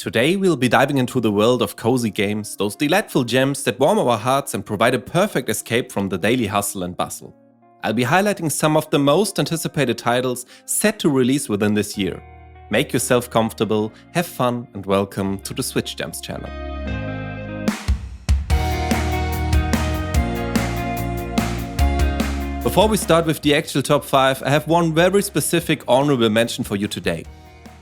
Today we'll be diving into the world of cozy games, those delightful gems that warm our hearts and provide a perfect escape from the daily hustle and bustle. I'll be highlighting some of the most anticipated titles set to release within this year. Make yourself comfortable, have fun, and welcome to the Switch Gems channel. Before we start with the actual top 5, I have one very specific honorable mention for you today.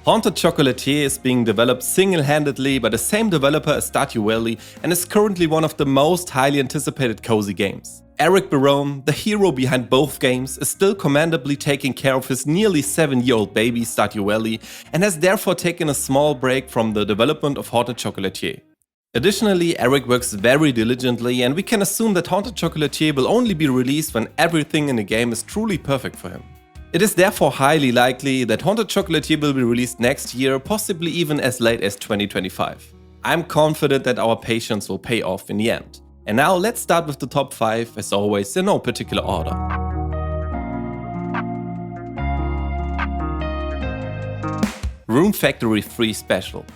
Haunted Chocolatier is being developed single-handedly by the same developer as Stardew Valley and is currently one of the most highly anticipated cozy games. Eric Barone, the hero behind both games, is still commendably taking care of his nearly 7-year-old baby Stardew Valley and has therefore taken a small break from the development of Haunted Chocolatier. Additionally, Eric works very diligently and we can assume that Haunted Chocolatier will only be released when everything in the game is truly perfect for him. It is therefore highly likely that Haunted Chocolatier will be released next year, possibly even as late as 2025. I'm confident that our patience will pay off in the end. And now let's start with the top 5, as always, in no particular order. Rune Factory 3 Special.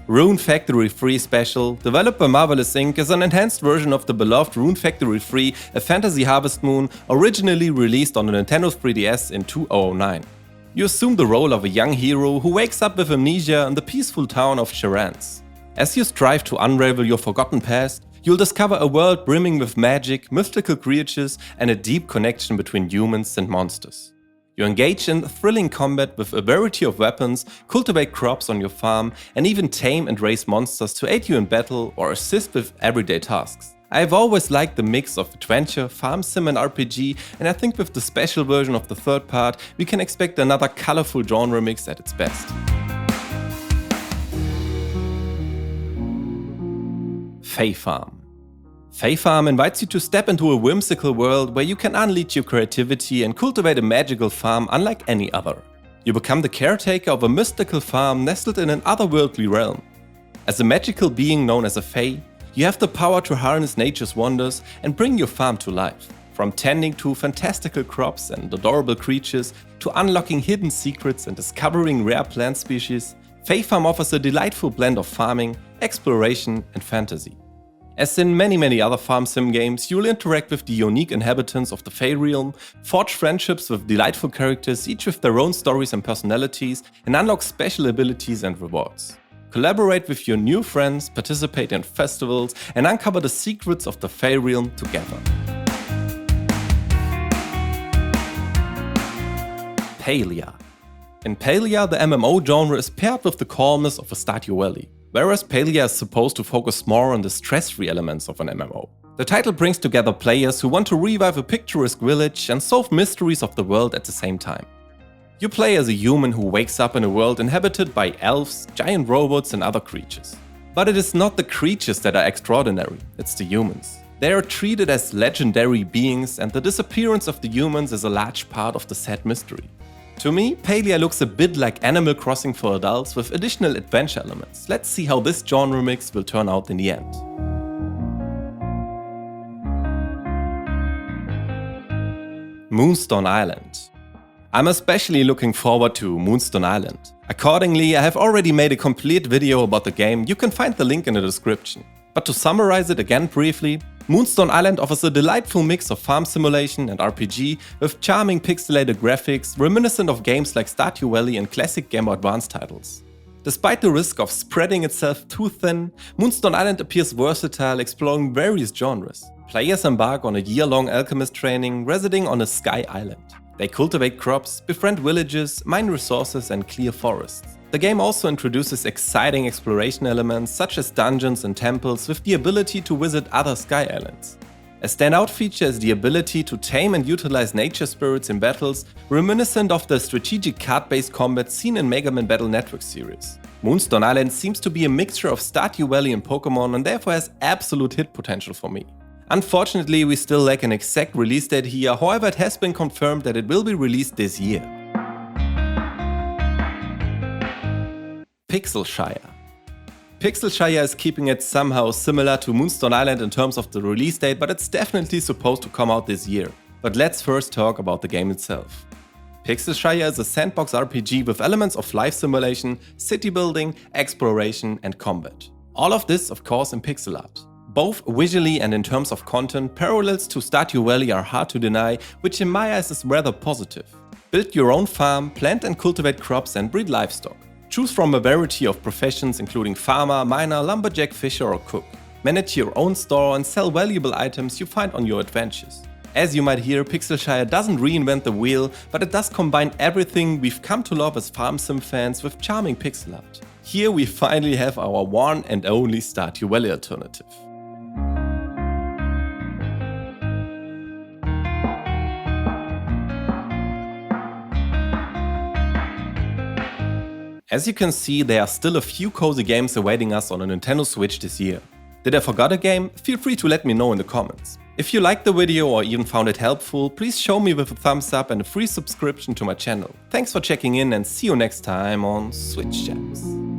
Rune Factory 3 Special, developed by Marvelous Inc., is an enhanced version of the beloved Rune Factory 3, a fantasy harvest moon, originally released on the Nintendo 3DS in 2009. You assume the role of a young hero who wakes up with amnesia in the peaceful town of Charance. As you strive to unravel your forgotten past, you'll discover a world brimming with magic, mythical creatures, and a deep connection between humans and monsters. You engage in thrilling combat with a variety of weapons, cultivate crops on your farm, and even tame and raise monsters to aid you in battle or assist with everyday tasks. I have always liked the mix of adventure, farm sim and RPG, and I think with the special version of the third part, we can expect another colorful genre mix at its best. Fae Farm. Fae Farm invites you to step into a whimsical world where you can unleash your creativity and cultivate a magical farm unlike any other. You become the caretaker of a mystical farm nestled in an otherworldly realm. As a magical being known as a Fae, you have the power to harness nature's wonders and bring your farm to life. From tending to fantastical crops and adorable creatures, to unlocking hidden secrets and discovering rare plant species, Fae Farm offers a delightful blend of farming, exploration, and fantasy. As in many other farm sim games, you will interact with the unique inhabitants of the Fae realm, forge friendships with delightful characters, each with their own stories and personalities, and unlock special abilities and rewards. Collaborate with your new friends, participate in festivals, and uncover the secrets of the Fae realm together. Palia. In Palia, the MMO genre is paired with the calmness of a Stardew Valley, whereas Palia is supposed to focus more on the stress-free elements of an MMO. The title brings together players who want to revive a picturesque village and solve mysteries of the world at the same time. You play as a human who wakes up in a world inhabited by elves, giant robots and other creatures. But it is not the creatures that are extraordinary, it's the humans. They are treated as legendary beings and the disappearance of the humans is a large part of the sad mystery. To me, Palia looks a bit like Animal Crossing for adults with additional adventure elements. Let's see how this genre mix will turn out in the end. Moonstone Island. I'm especially looking forward to Moonstone Island. Accordingly, I have already made a complete video about the game, you can find the link in the description. But to summarize it again briefly, Moonstone Island offers a delightful mix of farm simulation and RPG with charming pixelated graphics reminiscent of games like Stardew Valley and classic Game Boy Advance titles. Despite the risk of spreading itself too thin, Moonstone Island appears versatile, exploring various genres. Players embark on a year-long alchemist training residing on a sky island. They cultivate crops, befriend villages, mine resources and clear forests. The game also introduces exciting exploration elements such as dungeons and temples with the ability to visit other sky islands. A standout feature is the ability to tame and utilize nature spirits in battles reminiscent of the strategic card-based combat seen in Mega Man Battle Network series. Moonstone Island seems to be a mixture of Stardew Valley and Pokémon and therefore has absolute hit potential for me. Unfortunately, we still lack an exact release date here, however it has been confirmed that it will be released this year. Pixelshire. Pixelshire is keeping it somehow similar to Moonstone Island in terms of the release date, but it's definitely supposed to come out this year. But let's first talk about the game itself. Pixelshire is a sandbox RPG with elements of life simulation, city building, exploration and combat. All of this, of course, in pixel art. Both visually and in terms of content, parallels to Stardew Valley are hard to deny, which in my eyes is rather positive. Build your own farm, plant and cultivate crops and breed livestock. Choose from a variety of professions including farmer, miner, lumberjack, fisher or cook. Manage your own store and sell valuable items you find on your adventures. As you might hear, Pixelshire doesn't reinvent the wheel, but it does combine everything we've come to love as farm sim fans with charming pixel art. Here we finally have our one and only Stardew Valley alternative. As you can see, there are still a few cozy games awaiting us on a Nintendo Switch this year. Did I forget a game? Feel free to let me know in the comments. If you liked the video or even found it helpful, please show me with a thumbs up and a free subscription to my channel. Thanks for checking in and see you next time on Switch Jams.